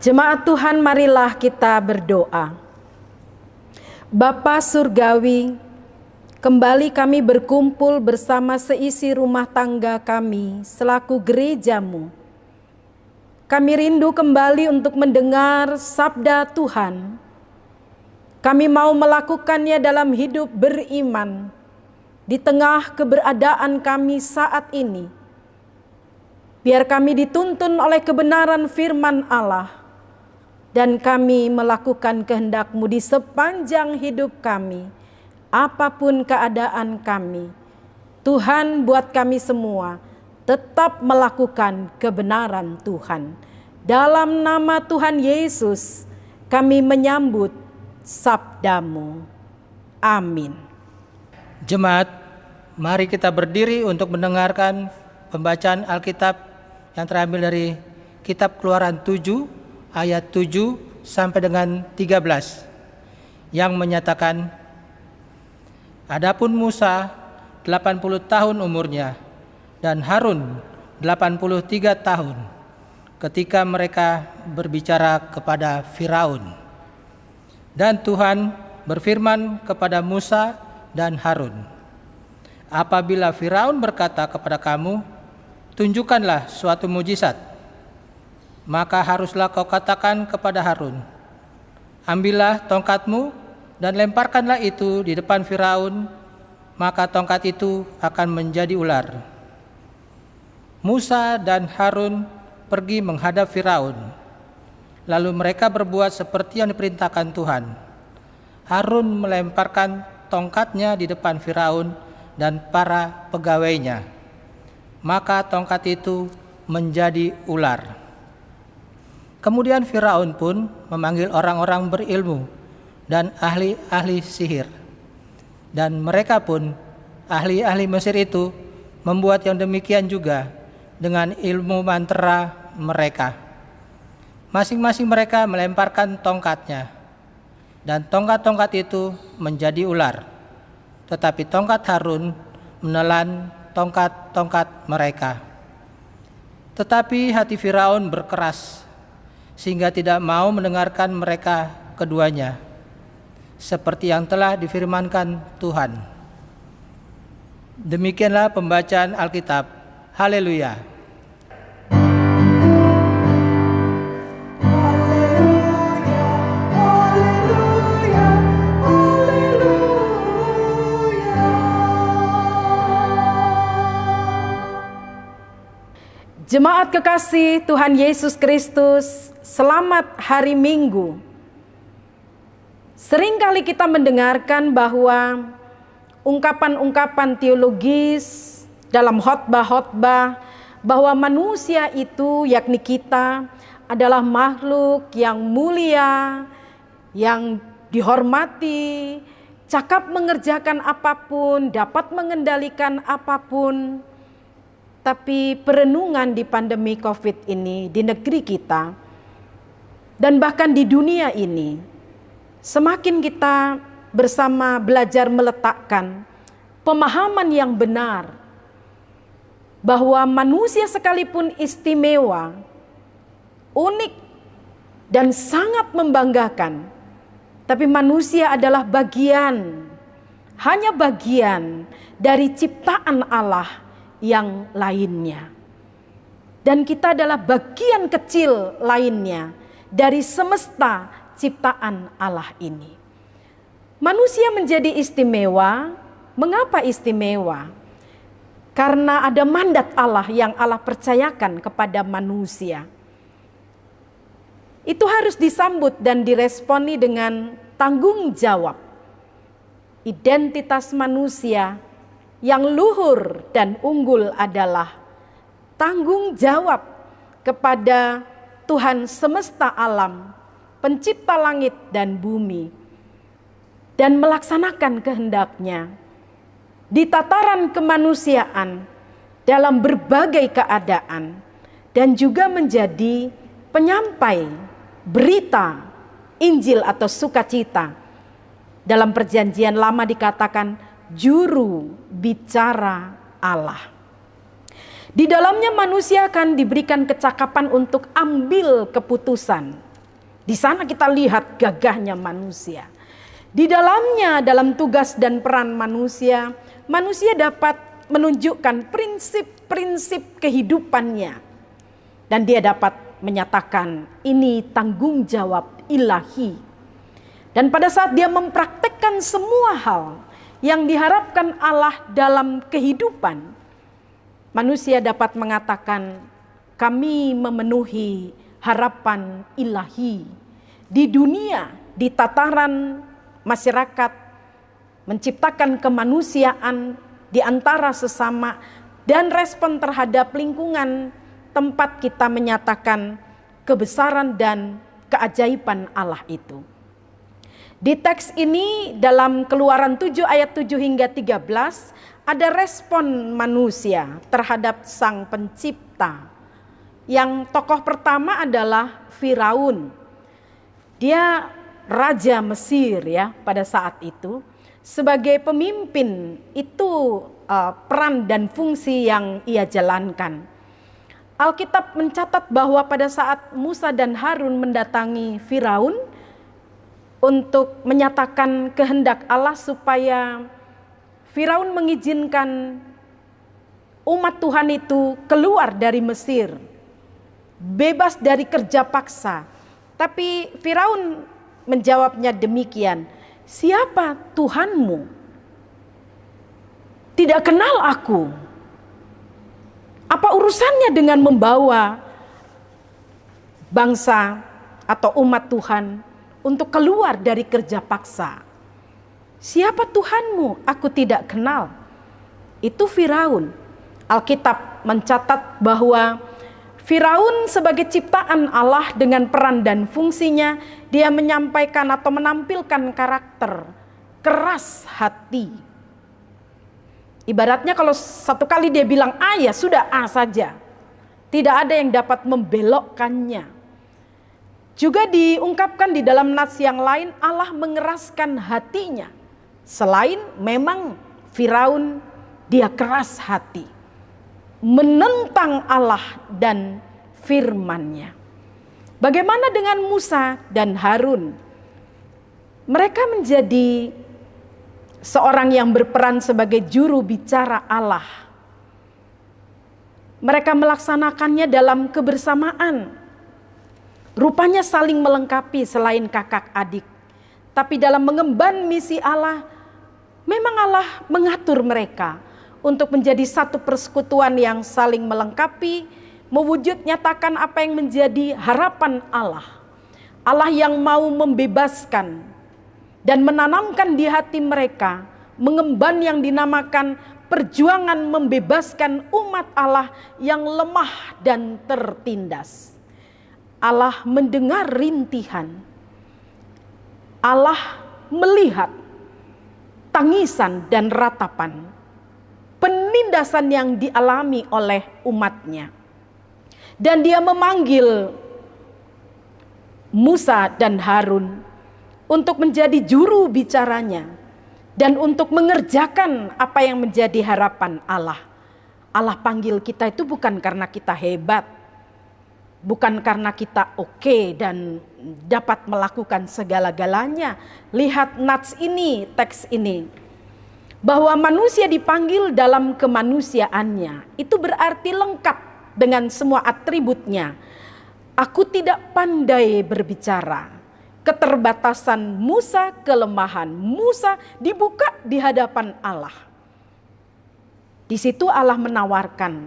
Jemaat Tuhan, marilah kita berdoa. Bapa Surgawi, kembali kami berkumpul bersama seisi rumah tangga kami selaku gereja-Mu. Kami rindu kembali untuk mendengar sabda Tuhan. Kami mau melakukannya dalam hidup beriman di tengah keberadaan kami saat ini. Biar kami dituntun oleh kebenaran firman Allah, dan kami melakukan kehendak-Mu di sepanjang hidup kami, apapun keadaan kami. Tuhan, buat kami semua tetap melakukan kebenaran Tuhan. Dalam nama Tuhan Yesus, kami menyambut sabda-Mu. Amin. Jemaat, mari kita berdiri untuk mendengarkan pembacaan Alkitab yang terambil dari Kitab Keluaran 7 ayat 7 sampai dengan 13 yang menyatakan, adapun Musa 80 tahun umurnya dan Harun 83 tahun ketika mereka berbicara kepada Firaun. Dan Tuhan berfirman kepada Musa dan Harun, apabila Firaun berkata kepada kamu, tunjukkanlah suatu mujizat, maka haruslah kau katakan kepada Harun, ambillah tongkatmu dan lemparkanlah itu di depan Firaun, maka tongkat itu akan menjadi ular. Musa dan Harun pergi menghadap Firaun. Lalu mereka berbuat seperti yang diperintahkan Tuhan. Harun melemparkan tongkatnya di depan Firaun dan para pegawainya. Maka tongkat itu menjadi ular. Kemudian Firaun pun memanggil orang-orang berilmu dan ahli-ahli sihir. Dan mereka pun, ahli-ahli Mesir itu, membuat yang demikian juga dengan ilmu mantra mereka. Masing-masing mereka melemparkan tongkatnya, dan tongkat-tongkat itu menjadi ular. Tetapi tongkat Harun menelan tongkat-tongkat mereka. Tetapi hati Firaun berkeras, sehingga tidak mau mendengarkan mereka keduanya, seperti yang telah difirmankan Tuhan. Demikianlah pembacaan Alkitab. Haleluya. Jemaat kekasih Tuhan Yesus Kristus, selamat hari Minggu. Seringkali kita mendengarkan bahwa ungkapan-ungkapan teologis dalam khotbah-khotbah bahwa manusia itu, yakni kita, adalah makhluk yang mulia, yang dihormati, cakap mengerjakan apapun, dapat mengendalikan apapun. Tapi perenungan di pandemi COVID ini di negeri kita dan bahkan di dunia ini, semakin kita bersama belajar meletakkan pemahaman yang benar bahwa manusia sekalipun istimewa, unik dan sangat membanggakan, tapi manusia adalah bagian, hanya bagian dari ciptaan Allah yang lainnya. Dan kita adalah bagian kecil lainnya dari semesta ciptaan Allah ini. Manusia menjadi istimewa. Mengapa istimewa? Karena ada mandat Allah yang Allah percayakan kepada manusia. Itu harus disambut dan diresponi dengan tanggung jawab. Identitas manusia yang luhur dan unggul adalah tanggung jawab kepada Tuhan semesta alam, pencipta langit dan bumi, dan melaksanakan kehendak-Nya di tataran kemanusiaan dalam berbagai keadaan, dan juga menjadi penyampai berita Injil atau sukacita. Dalam perjanjian lama dikatakan juru bicara Allah. Di dalamnya manusia akan diberikan kecakapan untuk ambil keputusan. Di sana kita lihat gagahnya manusia. Di dalamnya, dalam tugas dan peran manusia, manusia dapat menunjukkan prinsip-prinsip kehidupannya. Dan dia dapat menyatakan ini tanggung jawab ilahi. Dan pada saat dia mempraktekkan semua hal yang diharapkan Allah dalam kehidupan, manusia dapat mengatakan kami memenuhi harapan ilahi di dunia, di tataran masyarakat, menciptakan kemanusiaan di antara sesama, dan respon terhadap lingkungan tempat kita menyatakan kebesaran dan keajaiban Allah itu. Di teks ini dalam Keluaran 7 ayat 7 hingga 13 ada respon manusia terhadap Sang Pencipta. Yang tokoh pertama adalah Firaun. Dia raja Mesir ya pada saat itu. Sebagai pemimpin itu peran dan fungsi yang ia jalankan. Alkitab mencatat bahwa pada saat Musa dan Harun mendatangi Firaun untuk menyatakan kehendak Allah supaya Firaun mengizinkan umat Tuhan itu keluar dari Mesir, bebas dari kerja paksa. Tapi Firaun menjawabnya demikian, siapa Tuhanmu? Tidak kenal aku. Apa urusannya dengan membawa bangsa atau umat Tuhan untuk keluar dari kerja paksa? Siapa Tuhanmu? Aku tidak kenal. Itu Firaun. Alkitab mencatat bahwa Firaun sebagai ciptaan Allah dengan peran dan fungsinya, dia menyampaikan atau menampilkan karakter keras hati. Ibaratnya kalau satu kali dia bilang A, ya sudah A saja. Tidak ada yang dapat membelokkannya. Juga diungkapkan di dalam nats yang lain, Allah mengeraskan hatinya. Selain memang Firaun dia keras hati, menentang Allah dan firman-Nya. Bagaimana dengan Musa dan Harun? Mereka menjadi seorang yang berperan sebagai juru bicara Allah. Mereka melaksanakannya dalam kebersamaan. Rupanya saling melengkapi selain kakak adik. Tapi dalam mengemban misi Allah, memang Allah mengatur mereka untuk menjadi satu persekutuan yang saling melengkapi, mewujud nyatakan apa yang menjadi harapan Allah. Allah yang mau membebaskan dan menanamkan di hati mereka mengemban yang dinamakan perjuangan membebaskan umat Allah yang lemah dan tertindas. Allah mendengar rintihan. Allah melihat tangisan dan ratapan penindasan yang dialami oleh umatnya. Dan dia memanggil Musa dan Harun untuk menjadi juru bicaranya dan untuk mengerjakan apa yang menjadi harapan Allah. Allah panggil kita itu bukan karena kita hebat, bukan karena kita oke dan dapat melakukan segala-galanya. Lihat nats ini, teks ini. Bahwa manusia dipanggil dalam kemanusiaannya. Itu berarti lengkap dengan semua atributnya. Aku tidak pandai berbicara. Keterbatasan Musa, kelemahan Musa dibuka di hadapan Allah. Di situ Allah menawarkan,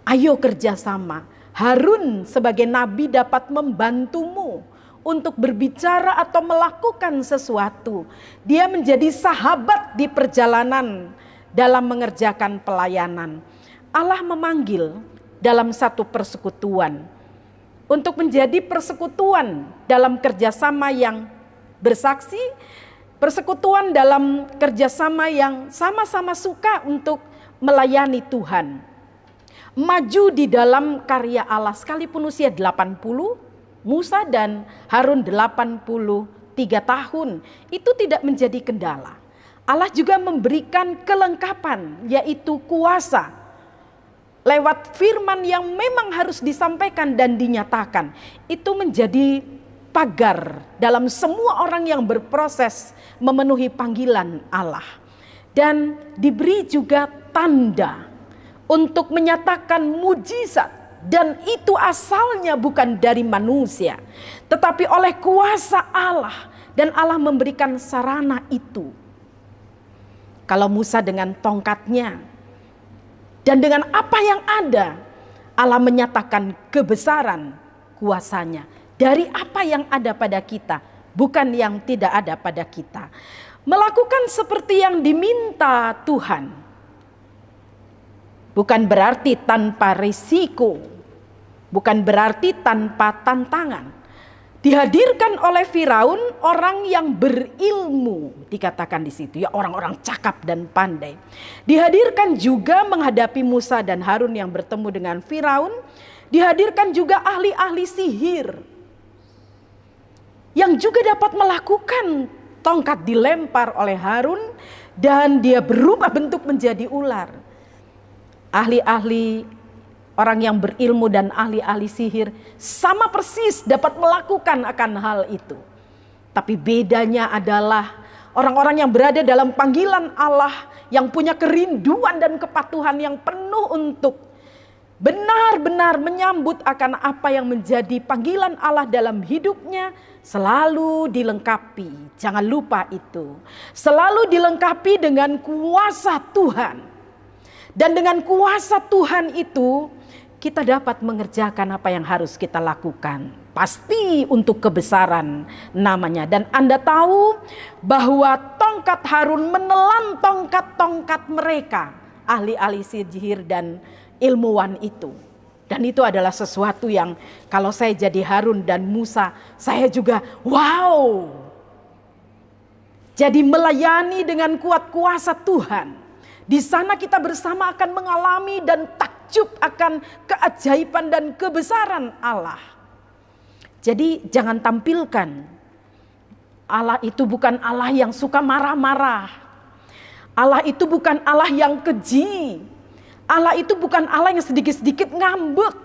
ayo kerjasama. Harun sebagai nabi dapat membantumu untuk berbicara atau melakukan sesuatu. Dia menjadi sahabat di perjalanan dalam mengerjakan pelayanan. Allah memanggil dalam satu persekutuan untuk menjadi persekutuan dalam kerjasama yang bersaksi, persekutuan dalam kerjasama yang sama-sama suka untuk melayani Tuhan. Maju di dalam karya Allah sekalipun usia 80, Musa dan Harun 83 tahun, itu tidak menjadi kendala. Allah juga memberikan kelengkapan, yaitu kuasa. Lewat firman yang memang harus disampaikan dan dinyatakan. Itu menjadi pagar dalam semua orang yang berproses memenuhi panggilan Allah. Dan diberi juga tanda untuk menyatakan mujizat. Dan itu asalnya bukan dari manusia, tetapi oleh kuasa Allah. Dan Allah memberikan sarana itu. Kalau Musa dengan tongkatnya, dan dengan apa yang ada, Allah menyatakan kebesaran kuasanya. Dari apa yang ada pada kita, bukan yang tidak ada pada kita. Melakukan seperti yang diminta Tuhan. Bukan berarti tanpa risiko. Bukan berarti tanpa tantangan. Dihadirkan oleh Firaun orang yang berilmu, dikatakan di situ ya, orang-orang cakap dan pandai. Dihadirkan juga menghadapi Musa dan Harun yang bertemu dengan Firaun. Dihadirkan juga ahli-ahli sihir yang juga dapat melakukan tongkat dilempar oleh Harun dan dia berubah bentuk menjadi ular. Ahli-ahli orang yang berilmu dan ahli-ahli sihir sama persis dapat melakukan akan hal itu. Tapi bedanya adalah orang-orang yang berada dalam panggilan Allah, yang punya kerinduan dan kepatuhan yang penuh untuk benar-benar menyambut akan apa yang menjadi panggilan Allah dalam hidupnya, selalu dilengkapi. Jangan lupa itu. Selalu dilengkapi dengan kuasa Tuhan. Dan dengan kuasa Tuhan itu, kita dapat mengerjakan apa yang harus kita lakukan. Pasti untuk kebesaran namanya. Dan Anda tahu bahwa tongkat Harun menelan tongkat-tongkat mereka. Ahli-ahli sihir dan ilmuwan itu. Dan itu adalah sesuatu yang kalau saya jadi Harun dan Musa, saya juga wow. Jadi melayani dengan kuat kuasa Tuhan. Di sana kita bersama akan mengalami dan takjub akan keajaiban dan kebesaran Allah. Jadi jangan tampilkan Allah itu bukan Allah yang suka marah-marah. Allah itu bukan Allah yang keji. Allah itu bukan Allah yang sedikit-sedikit ngambek.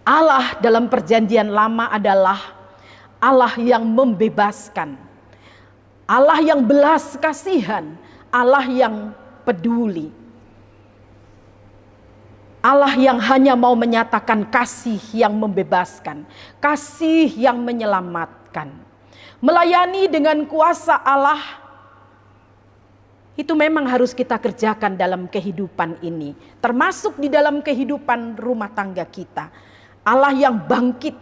Allah dalam perjanjian lama adalah Allah yang membebaskan. Allah yang belas kasihan. Allah yang peduli. Allah yang hanya mau menyatakan kasih yang membebaskan. Kasih yang menyelamatkan. Melayani dengan kuasa Allah Itu memang harus kita kerjakan dalam kehidupan ini, termasuk di dalam kehidupan rumah tangga kita. Allah yang bangkit,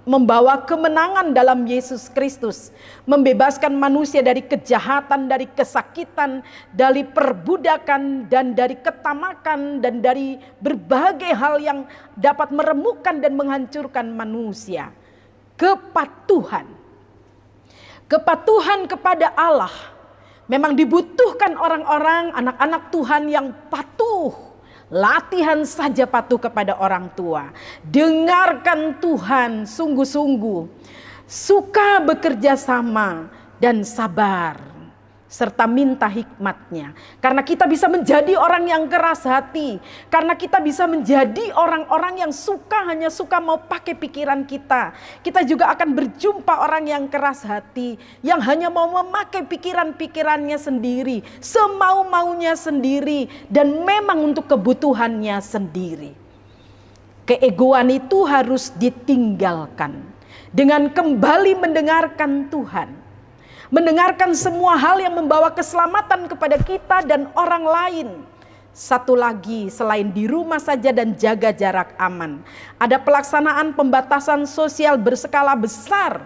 membawa kemenangan dalam Yesus Kristus, membebaskan manusia dari kejahatan, dari kesakitan, dari perbudakan, dan dari ketamakan, dan dari berbagai hal yang dapat meremukkan dan menghancurkan manusia. Kepatuhan kepada Allah. Memang dibutuhkan orang-orang, anak-anak Tuhan yang patuh. Latihan saja patuh kepada orang tua. Dengarkan Tuhan sungguh-sungguh. Suka bekerja sama dan sabar. Serta minta hikmatnya. Karena kita bisa menjadi orang yang keras hati. Karena kita bisa menjadi orang-orang yang hanya suka mau pakai pikiran kita. Kita juga akan berjumpa orang yang keras hati. Yang hanya mau memakai pikiran-pikirannya sendiri. Semau-maunya sendiri. Dan memang untuk kebutuhannya sendiri. Keegoan itu harus ditinggalkan. Dengan kembali mendengarkan Tuhan. Mendengarkan semua hal yang membawa keselamatan kepada kita dan orang lain. Satu lagi, selain di rumah saja dan jaga jarak aman, ada pelaksanaan pembatasan sosial berskala besar.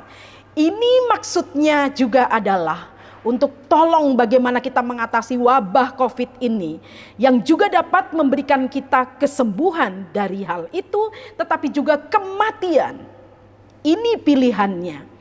Ini maksudnya juga adalah untuk tolong bagaimana kita mengatasi wabah COVID ini, yang juga dapat memberikan kita kesembuhan dari hal itu, tetapi juga kematian. Ini pilihannya.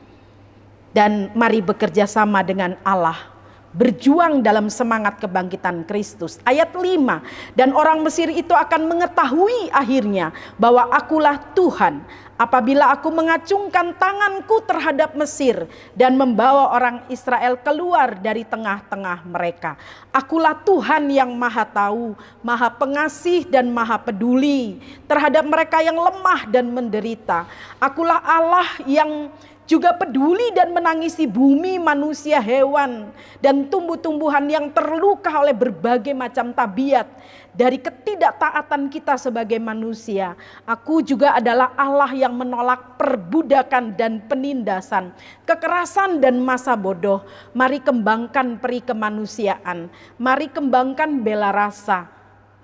Dan mari bekerja sama dengan Allah. Berjuang dalam semangat kebangkitan Kristus. Ayat 5. Dan orang Mesir itu akan mengetahui akhirnya bahwa akulah Tuhan. Apabila aku mengacungkan tanganku terhadap Mesir. Dan membawa orang Israel keluar dari tengah-tengah mereka. Akulah Tuhan yang maha tahu, maha pengasih dan maha peduli. Terhadap mereka yang lemah dan menderita. Akulah Allah yang juga peduli dan menangisi bumi, manusia, hewan, dan tumbuh-tumbuhan yang terluka oleh berbagai macam tabiat dari ketidaktaatan kita sebagai manusia. Aku juga adalah Allah yang menolak perbudakan dan penindasan, kekerasan dan masa bodoh. Mari kembangkan peri kemanusiaan, mari kembangkan bela rasa.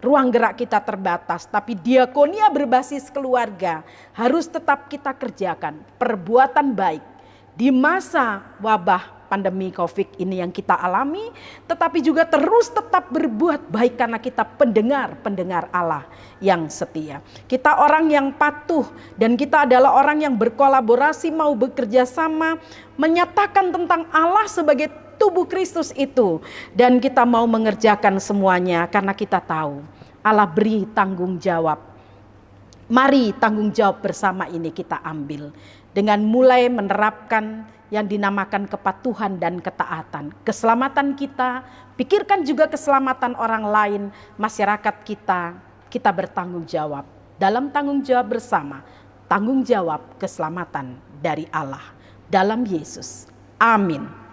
Ruang gerak kita terbatas, tapi diakonia berbasis keluarga harus tetap kita kerjakan. Perbuatan baik di masa wabah pandemi COVID ini yang kita alami, tetapi juga terus tetap berbuat baik karena kita pendengar Allah yang setia. Kita orang yang patuh dan kita adalah orang yang berkolaborasi, mau bekerja sama, menyatakan tentang Allah sebagai tubuh Kristus itu. Dan kita mau mengerjakan semuanya karena kita tahu Allah beri tanggung jawab. Mari tanggung jawab bersama ini kita ambil. Dengan mulai menerapkan yang dinamakan kepatuhan dan ketaatan. Keselamatan kita, pikirkan juga keselamatan orang lain, masyarakat kita. Kita bertanggung jawab. Dalam tanggung jawab bersama, tanggung jawab keselamatan dari Allah. Dalam Yesus. Amin.